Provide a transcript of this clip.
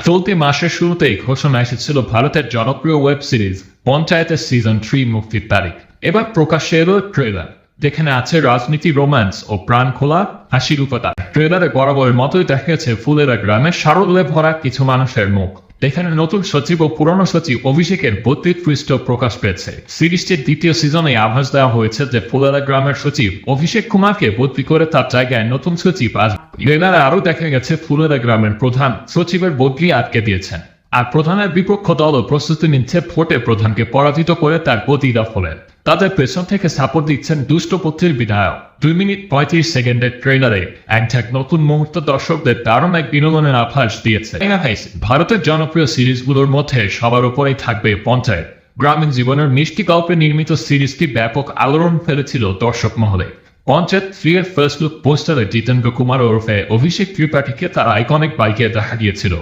চলতি মাসের শুরুতেই ঘোষণা এসেছিল ভারতের জনপ্রিয় ওয়েব সিরিজ পঞ্চায়েতের সিজন 3 মুক্তির তারিখ। এবার প্রকাশ্যে এলো ট্রেলার, যেখানে আছে রাজনীতি, রোম্যান্স ও প্রাণ খোলা হাসির উপাদান। ট্রেলারে বরাবরের মতোই দেখা গেছে ফুলেরা গ্রামের সারল্যে ভরা কিছু মানুষের মুখ। এখানে নতুন সচিব ও পুরনো সচিব অভিষেকের 32 পৃষ্ঠ প্রকাশ পেয়েছে। সিরিজটির দ্বিতীয় সিজনে আভাস দেওয়া হয়েছে যে ফুলেরা গ্রামের সচিব অভিষেক কুমারকে বদলি করে তার জায়গায় নতুন সচিব আসবে। ট্রেলারে আরও দেখা গেছে ফুলেরা গ্রামের প্রধান সচিবের বদলি আটকে দিয়েছেন, আর প্রধানের বিপক্ষ দলও প্রস্তুতি নিচ্ছে ভোটে প্রধানকে পরাজিত করে তার গতি দখলে। তাদের পেছন থেকে সাপোর্ট দিচ্ছেন দুষ্টপুত্রের বিধায়ক। 2 মিনিট 35 সেকেন্ডের ট্রেলারে এক নতুন মুহূর্ত দর্শকদের দারুণ এক বিনোদনের আভাস দিয়েছে। ভারতের জনপ্রিয় সিরিজগুলোর মধ্যে সবার উপরেই থাকবে পঞ্চায়েত। গ্রামীণ জীবনের মিষ্টি গল্পে নির্মিত সিরিজটি ব্যাপক আলোড়ন ফেলেছিল দর্শক মহলে। পঞ্চায়েত 3 এর ফার্স্ট লুক পোস্টারে জিতেন্দ্র কুমার ওরফে অভিষেক ত্রিপাঠীকে তার আইকনিক বাইকে দেখা গিয়েছিল।